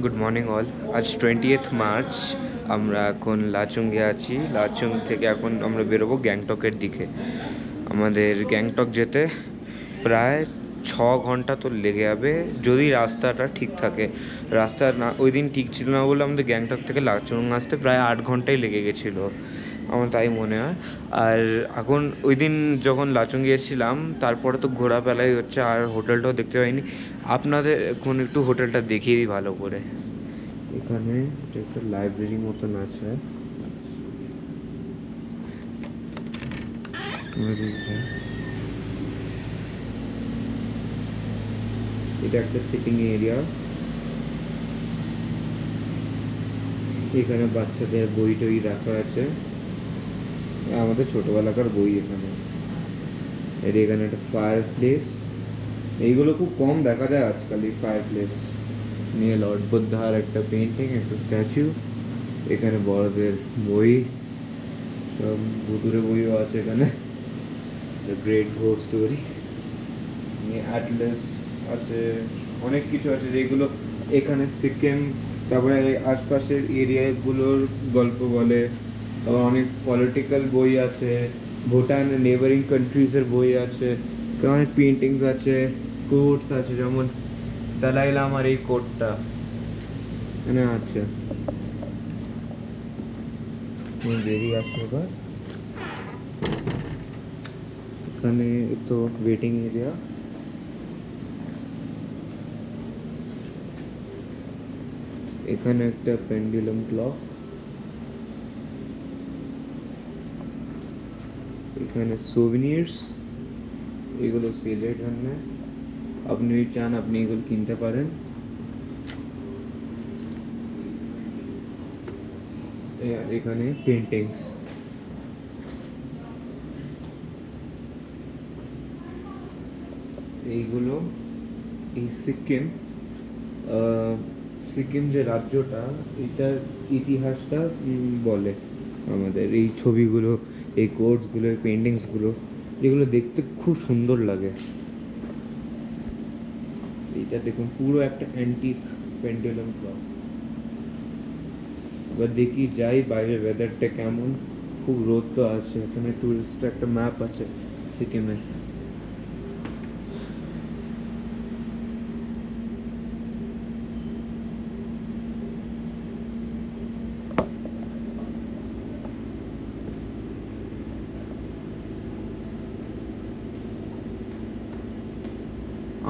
Good morning all. আজ 20th March. আমরা এখন লাচুংয়ে আছি। লাচুং থেকে এখন আমরা বেরোবো গ্যাংটকের দিকে। আমাদের গ্যাংটক যেতে প্রায় 6 ঘন্টা তো লেগে যাবে যদি রাস্তাটা ঠিক থাকে। রাস্তা না ওই দিন ঠিক ছিল না বলে আমাদের গ্যাংটক থেকে লাচুং আসতে প্রায় 8 ঘন্টাই লেগে গেছিলো, আমার তাই মনে হয়। আর এখন ওই দিন যখন লাচুংয়ে এসেছিলাম তারপরে তো ঘোরাফেলাই হচ্ছে, আর হোটেলটাও দেখতে পাইনি। আপনাদের এখন একটু হোটেলটা দেখিয়ে দিই ভালো করে। এখানে একটা লাইব্রেরি মতন আছে। এটা একটা সিটিং এরিয়া। এখানে বাচ্চাদের বই টই রাখা আছে, আমাদের ছোটবেলাকার বই এখানে। এখানে একটা ফায়ার প্লেস, এইগুলো খুব কম দেখা যায় আজকাল। এই ফায়ার প্লেস নিয়ে লর্ড বুদ্ধার একটা পেন্টিং, একটা স্ট্যাচু। এখানে বড়দের বই, সব ভুতুরে বইও আছে এখানে। The great ghost stories, Atlas আছে, অনেক কিছু আছে যেগুলো এখানে সিকিম তারপরে আশপাশের এরিয়াগুলোর গল্প বলে। তারপর অনেক পলিটিক্যাল বই আছে, ভুটান নেবারিং কান্ট্রিজের বই আছে, অনেক পেন্টিংস আছে, কোটস আছে, যেমন দালাই লামার এই কোটটা এখানে আছে। বেরিয়ে আসবে এবার। এখানে তো ওয়েটিং এরিয়া। এখানে একটা পেন্ডুলাম ক্লক। এখানে সোভিনিয়ার্স, এগুলো সেলের জন্য। আপনি যদি চান আপনি এগুলো কিনতে পারেন। এখানে পেন্টিংস। এইগুলো এই সিকিম যে রাজ্যটা, এটার ইতিহাসটা বলে আমাদের। এই ছবিগুলো, এই কোটসগুলো, এই পেন্টিংসগুলো, যেগুলো দেখতে খুব সুন্দর লাগে। এইটা দেখুন, পুরো একটা অ্যান্টিক পেন্ডুলাম ক্লক। এবার দেখি যাই বাইরের ওয়েদারটা কেমন। খুব রোদ তো আছে। এখানে টুরিস্ট একটা ম্যাপ আছে সিকিমের।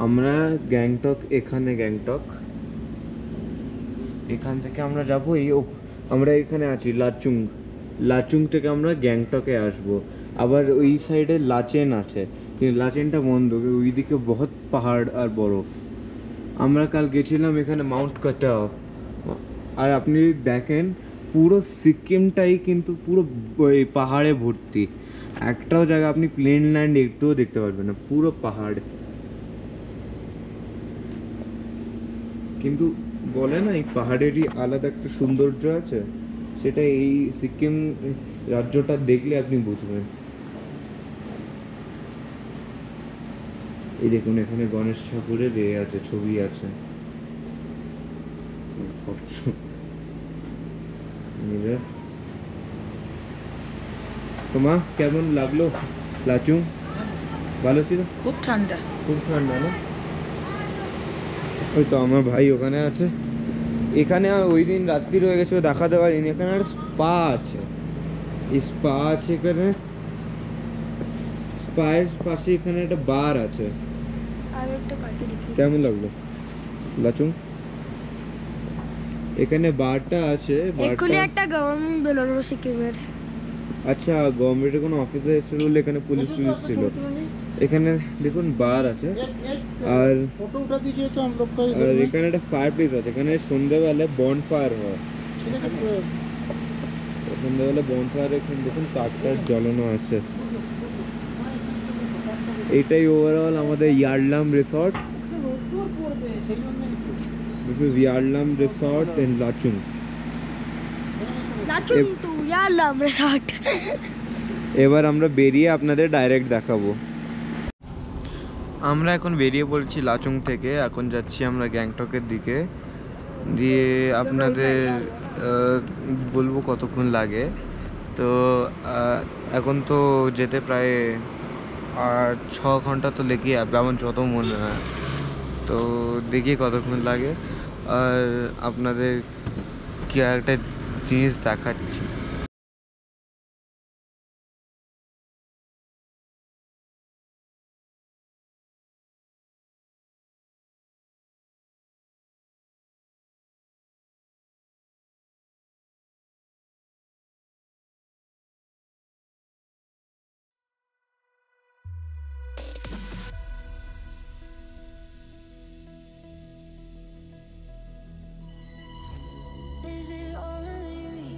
আমরা গ্যাংটক, গ্যাংটক এখান থেকে আমরা যাবো আমরা এখানে আছি লাচুং। লাচুং থেকে আমরা গ্যাংটকে আসব। আবার ওই সাইডে লাচেন আছে, কিন্তু লাচেনটা বন্ধ, ওইদিকে বহুত পাহাড় আর বরফ। আমরা কাল গেছিলাম এখানে মাউন্ট কাটাও। আর আপনি যদি দেখেন পুরো সিকিমটাই কিন্তু পুরো ওই পাহাড়ে ভর্তি। একটাও জায়গা আপনি প্লেন ল্যান্ড একটুও দেখতে পারবেন না, পুরো পাহাড়। কিন্তু বলে না, এই পাহাড়েরই আলাদা একটা সৌন্দর্য আছে, সেটা এই সিকিম রাজ্যটা দেখলে আপনি বুঝবেন। এই দেখুন, এখানে গণেশ ঠাকুরের আছে, ছবি আছে। তোমা কেমন লাগলো লাচুং? ভালো ছিল? খুব ঠান্ডা, খুব ঠান্ডা না? ওই তো আমার ভাই ওখানে আছে। এখানে ওই দিন রাত্রি হয়ে গেছে, দেখাতে পারিনি। এখানে একটা স্পা আছে, এই স্পা আছে এখানে। স্পায়ের পাশে এখানে একটা বার আছে। আর একটা পাখি দেখি। কেমন লাগলো লাচুং? এখানে বারটা আছে। এক্ষুনি একটা গভর্নমেন্ট বেরোলো সিকিমের। আচ্ছা, গভর্নমেন্টের কোনো অফিসার এসেছিল বলে এখানে পুলিশ ছিল। এখানে দেখুন বার আছে। আর এখানে একটা ফায়ার প্লেস আছে। এখানে সন্ধ্যাবেলায় বন ফায়ার হয়। সন্ধ্যাবেলা বন ফায়ার, এখানে দেখুন কাঠটার জ্বালানো আছে। এটাই ওভারঅল আমাদের Yarlam resort. This is Yarlam resort in Lachung. এবার আমরা বেরিয়ে আপনাদের ডাইরেক্ট দেখাবো। আমরা এখন বেরিয়ে পড়ছি লাচুং থেকে। এখন যাচ্ছি আমরা গ্যাংটকের দিকে। দিয়ে আপনাদের বলবো কতক্ষণ লাগে। তো এখন তো যেতে প্রায় 6 ঘন্টা তো লেগে যাবে আমার যত মনে হয়। তো দেখি কতক্ষণ লাগে। আর আপনাদের কি আর একটা জিনিস দেখাচ্ছি। Is it only me?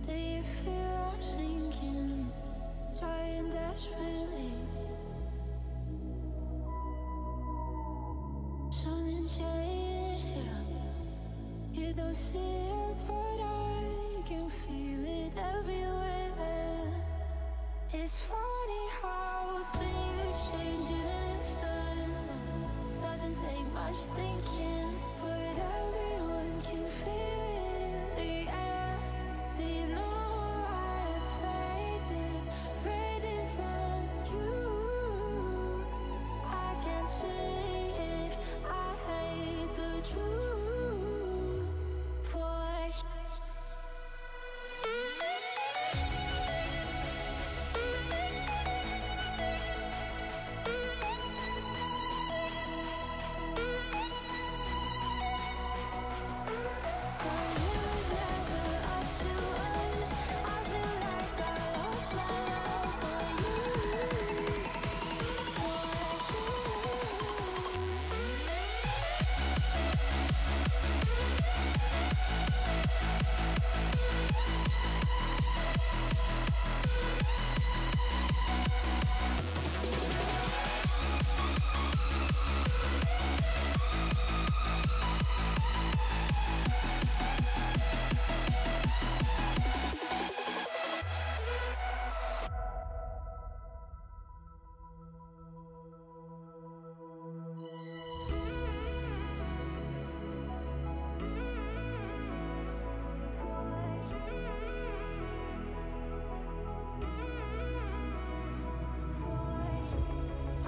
Do you feel I'm sinking? Trying desperately. Something changed here. You don't see it, but I can feel it everywhere. It's funny how things change in an instant. Doesn't take much thinking, but everyone can feel it in the air. Do you know I'm fading from you? I can't say it, I hate the truth, boy.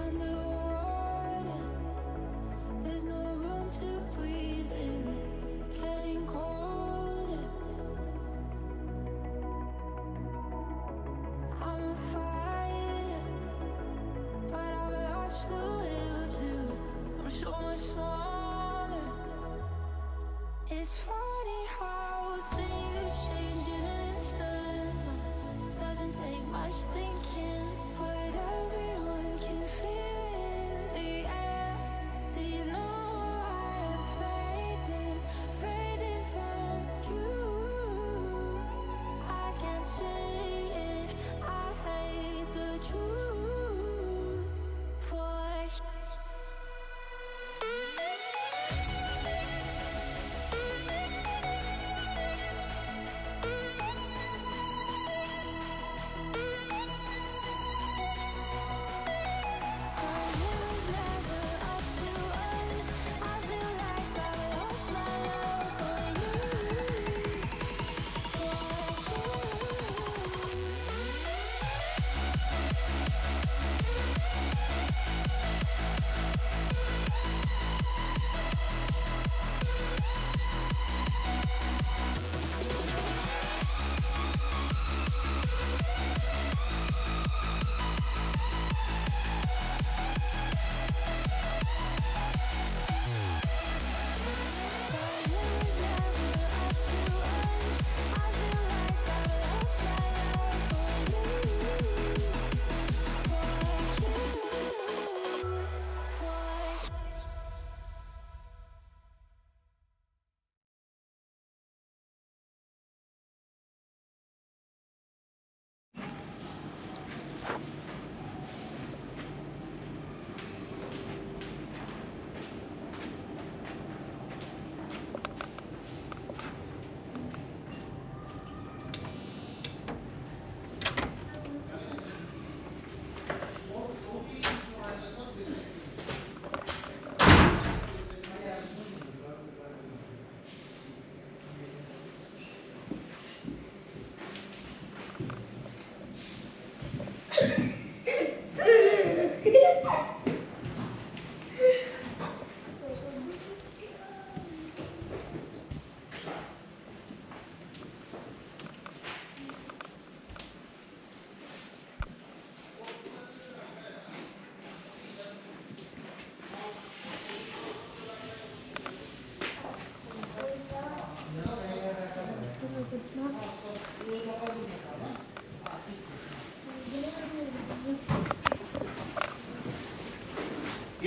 Underwater, there's no room to breathe in. Getting colder. I'm a fighter, but I've lost the will to. I'm so much smaller. It's funny how things change in an instant. Doesn't take much thinking, but everyone can feel ये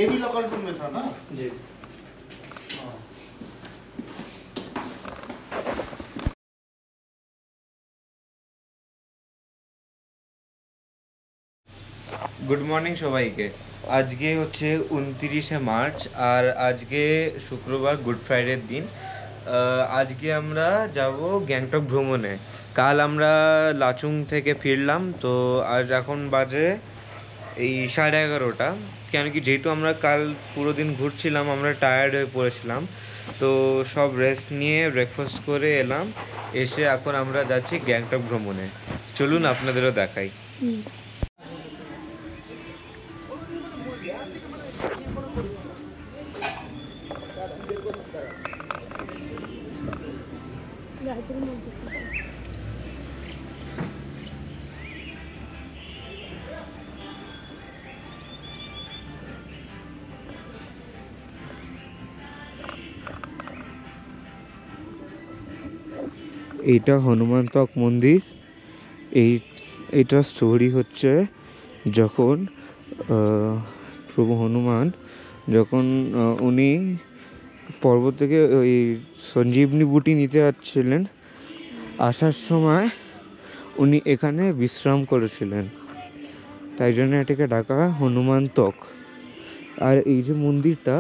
भी local room में था ना जी। Good morning সবাইকে। আজকে হচ্ছে 29শে March আর আজকে শুক্রবার, গুড ফ্রাইডের দিন। আজকে আমরা যাব গ্যাংটক ভ্রমণে। কাল আমরা লাচুং থেকে ফিরলাম, তো আজ এখন বাজে এই 11:30। কেন কি, যেহেতু আমরা কাল পুরো দিন ঘুরছিলাম, আমরা টায়ার্ড হয়ে পড়েছিলাম, তো সব রেস্ট নিয়ে ব্রেকফাস্ট করে এলাম। এসে এখন আমরা যাচ্ছি গ্যাংটক ভ্রমণে। চলুন আপনাদেরও দেখাই। এইটা হনুমান তক মন্দির। এইটা স্টোরি হচ্ছে যখন প্রভু হনুমান যখন উনি পর্বত থেকে ওই সঞ্জীবনী বুটি নিতে যাচ্ছিলেন, আসার সময় উনি এখানে বিশ্রাম করেছিলেন, তাই জন্য এটাকে ডাকা হনুমান তক। আর এই যে মন্দিরটা,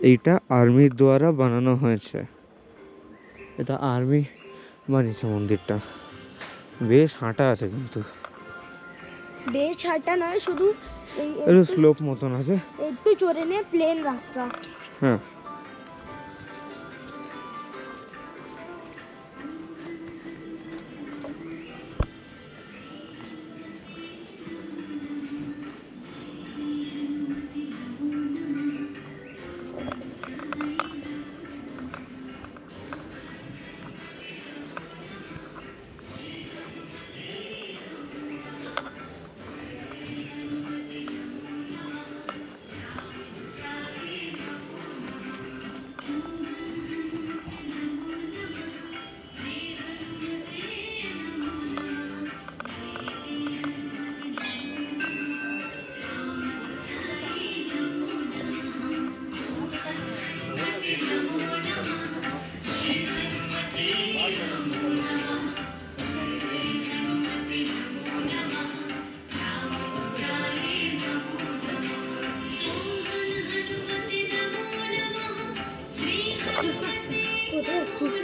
এইটা আর্মির দ্বারা বানানো হয়েছে। এটা আর্মি বানিয়েছে মন্দিরটা। বেশ হাঁটা আছে, কিন্তু বেশ হাঁটা নয়, শুধু একটু স্লোপ মতন আছে। একটু চড়ে নে, প্লেন রাস্তা। হ্যাঁ, কোথায় আছিস?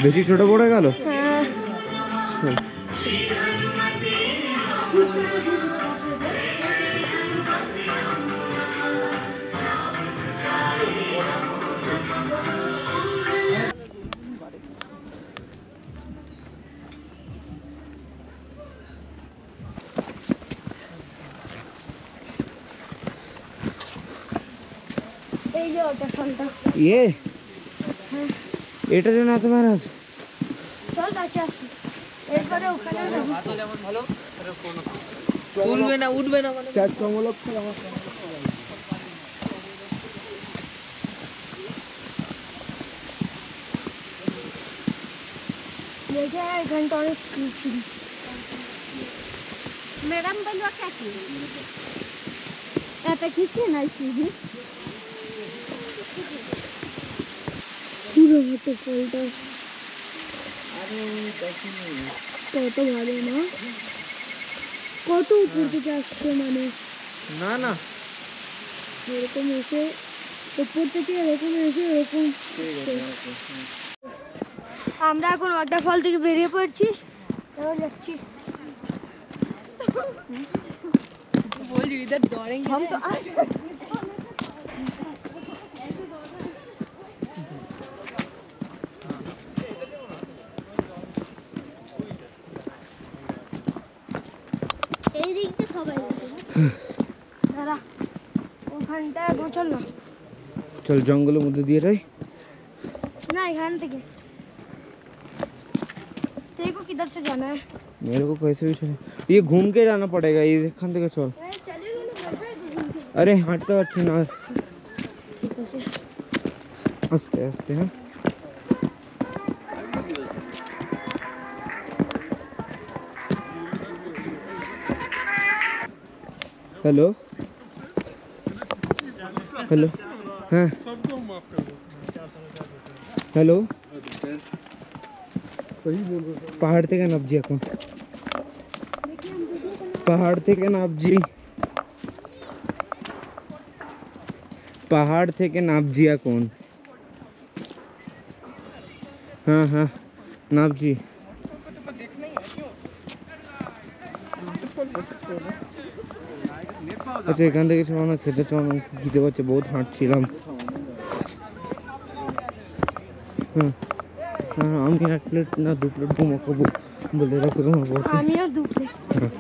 বেশি ছোট পড়ে গেল। হ্যাঁ, এই যে ওটা ফোনটা। ইয়ে, এটা যেন এত মেহনত। চল ফলস আছে এরপরে ওখানে ভাতো যেমন ভালো তুলবে না উঠবে না মানে স্যার চমলক আমার देखिए एक घंटा और मैडम बनवा क्या की ऐसा खींचे ना इसमें पूरा तो फलता কত ভালো না কত উপর থেকে আসছে মানে না না এরকম এসে উপর থেকে এরকম এসে এরকম আমরা এখন ওয়াটারফল থেকে বেরিয়ে পড়ছি এবার যাচ্ছি बोल इधर दौड़ेंगे हम तो এই দিক দিয়ে সবাই দাঁড়া ওখানটায় চল না চল জঙ্গলের মধ্যে দিয়ে যাই না এখান থেকে तेरे को किधर से जाना है मेरे को कैसे भी चले ये घूम के जाना पड़ेगा ये खान থেকে চল चलेगा ना घर पे घूम के अरे হাঁটতে পারছি না ठीक है আস্তে আস্তে হ্যাঁ हेलो हेलो हाँ हेलो পাহাড় থেকে নামছি এখন পাহাড় থেকে নামছি পাহাড় থেকে নামছি এখন হ্যাঁ হ্যাঁ নামছি আচ্ছা এখান থেকে চলো না খেতে চলো না খেতে পারছে বহুত হাঁটছিলাম হ্যাঁ হ্যাঁ আমি এক প্লেট না দু প্লেট মোমো খাবো বলে রাখো তোমার বউকে। আমিও দু প্লেট হ্যাঁ।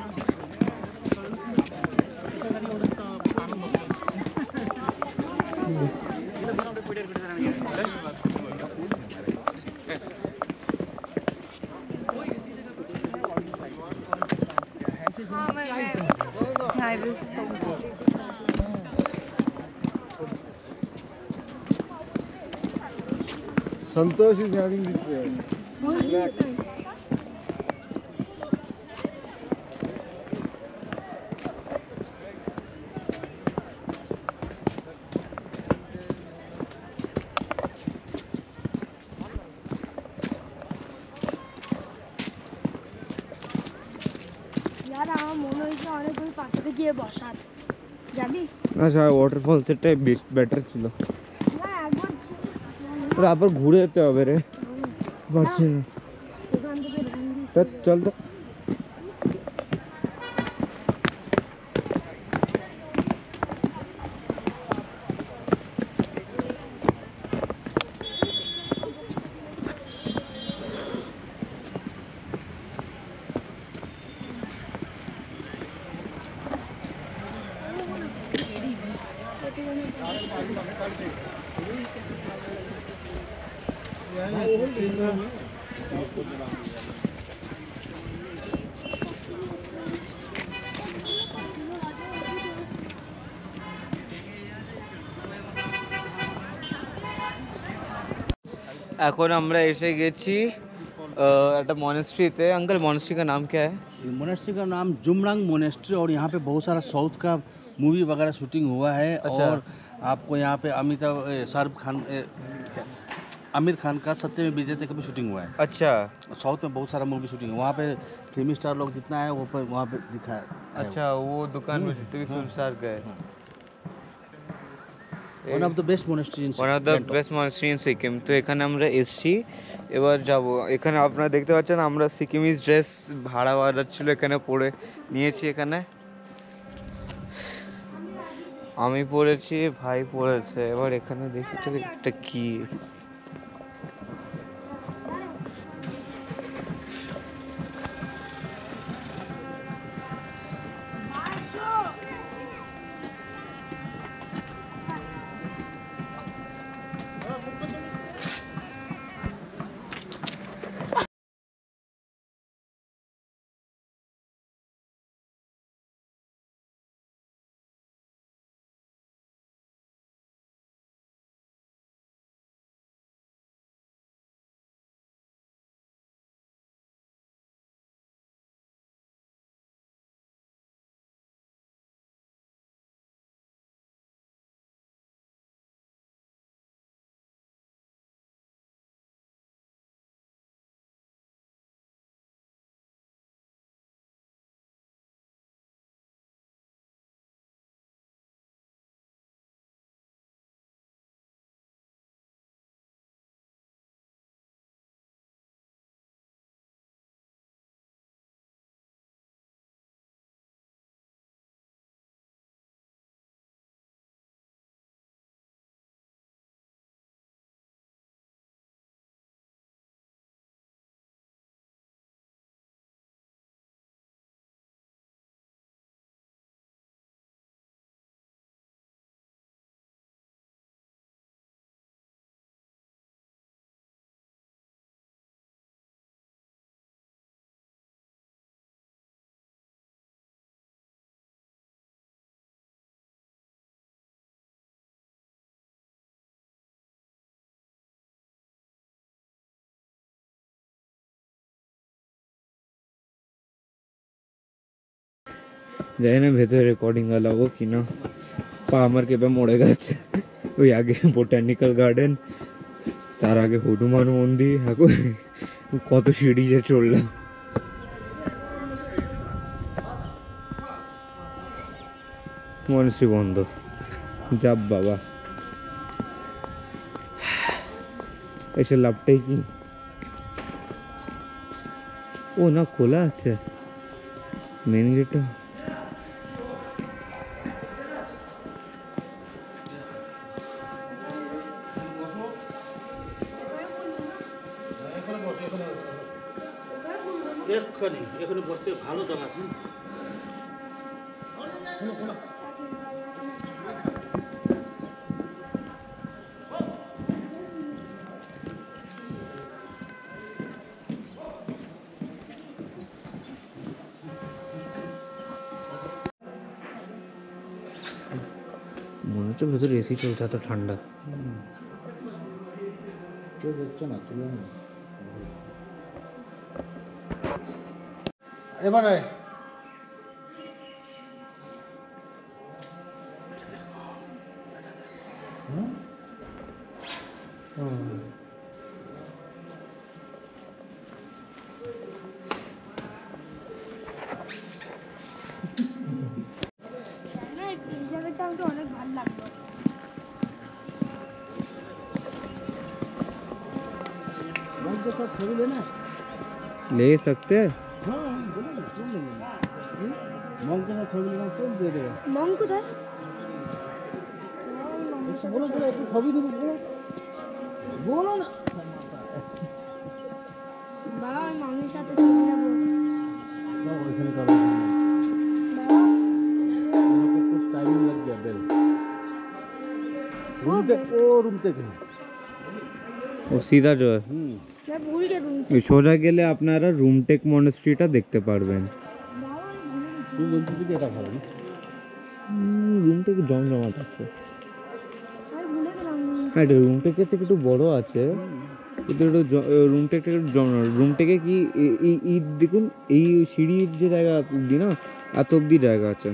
Santosh is having this. यार আমার মনে হয়েছে অনেক ওই পাখিতে গিয়ে বসার যাবি আচ্ছা ওয়াটারফল সেটাই বেটার ছিল না একবার তোর আবার ঘুরে যেতে হবে রে পারছি না এখান থেকে এখান দিয়ে তা চল তো এখন আমরা এসে গেছি একটা মনেস্ট্রিতে अंकल मॉनेस्ट्री का नाम क्या है मोनेस्ट्री का नाम जुमरंग मोनेस्ट्री और यहाँ पे बहुत सारा साउथ का मूवी वगैरह शूटिंग हुआ है। अच्छा। और आपको यहाँ पे शाहरुख खान आमिर खान का सत्य में विजय का भी शूटिंग हुआ है। अच्छा साउथ में बहुत सारा मूवी शूटिंग है वहाँ पे फिल्मी स्टार लोग जितना है वो वहाँ पे दिखा है। अच्छा वो दुकान में जितने भी फिल्म स्टार गए one of the best monastery in one of the best monastery in Sikkim তো এখানে আমরা এসছি এবার যাব এখানে আপনারা দেখতে পাচ্ছেন আমরা সিকিমিজ ড্রেস ভাড়া ছিল এখানে পরে নিয়েছি এখানে আমি পরেছি ভাই পরেছে এবার এখানে দেখি তো একটা কি জানি না ভেতরে রেকর্ডিং লাগাবো কি না, পা আমার কেবে মরে গেছে। ওই আগে বোটানিক্যাল গার্ডেন, তার আগে হনুমান মন্দির, এখন কত সিঁড়ি যে চললাম। মনশ্রী বন্ধ, যাব বাবা, এসে লাভটাই কি। ও না, খোলা আছে মেন গেটটা। এক্ষুনি এখানে বসতে ভালো জায়গা আছে। মনে হচ্ছে ভেতরে এসি চলছে, এত ঠান্ডা। কেউ দেখছো না, তুলে না এবারে। এই জায়গাটা আমাকে অনেক ভালো লাগলো। मंग के साथ छवि लेना है? ले सकते हैं। हाँ बोलो ना, क्यों नहीं लेना? मंग के साथ छवि लेना कौन दे देगा? মং কোথায়? बोलो बोलो, एक छवि दे बोलो, बोलो ना। বাবা আমি মামির সাথে চলে যাবো। ना वैसे करो, বাবা मेरे को कुछ टाइम लग गया बेल। रूम तक है। ও সিধা जो है मैं भूल गया तुम। ওই সোজা গেলে আপনারা রুমটেক মনাস্ট্রিটা দেখতে পারবেন। বাবা আমি ভুলে গেছি। তুই রুম থেকে এটা ভালো না? রুমটেক জমজমাট আছে। আমি ভুলে গেলাম। হ্যাঁ, এটা রুমটেকের থেকে একটু বড় আছে, কিন্তু একটু রুমটেক একটু জমজমাট। রুমটেকে কি এই দেখুন, এই সিঁড়ির যে জায়গা অব্দি না, এত অব্দি জায়গা আছে।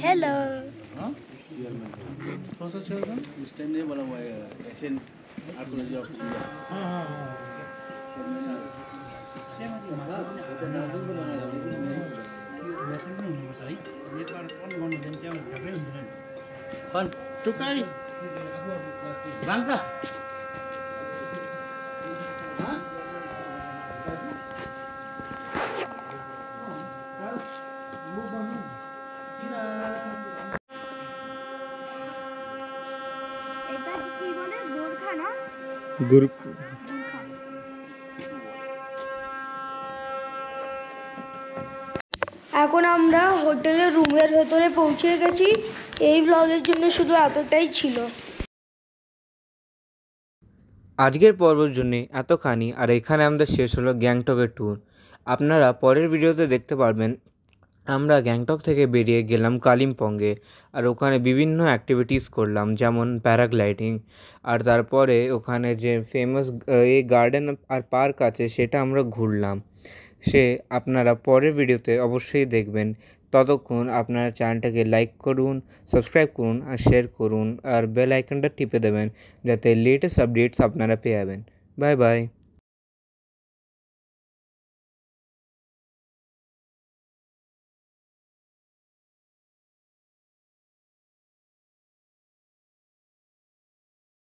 हेलो। कौन सा चल रहा है? इस टाइम नहीं बना हुआ है एशियन आर्कोलॉजी ऑफ इंडिया। कौन टुकाई रंगा এটা কি বলে? গোরখা না? গুরু এখন আমরা হোটেলের রুমের ভেতরে পৌঁছে গেছি। এই ব্লগের জন্য শুধু এতটাই ছিল। আজকের পর্বের জন্য এতখানি, আর এখানে আমাদের শেষ হলো গ্যাংটকের ট্যুর। আপনারা পরের ভিডিওতে দেখতে পারবেন আমরা গ্যাংটক থেকে বেরিয়ে গেলাম কালিম্পংয়ে, আর ওখানে বিভিন্ন অ্যাক্টিভিটিস করলাম, যেমন প্যারাগ্লাইডিং, আর তারপরে ওখানে যে ফেমাস এই গার্ডেন আর পার্ক আছে সেটা আমরা ঘুরলাম। সে আপনারা পরের ভিডিওতে অবশ্যই দেখবেন। ততক্ষণ আপনারা চ্যানেলটাকে লাইক করুন, সাবস্ক্রাইব করুন আর শেয়ার করুন, আর বেল আইকনটা টিপে দেবেন যাতে লেটেস্ট আপডেটস আপনারা পেয়ে যাবেন। Bye bye.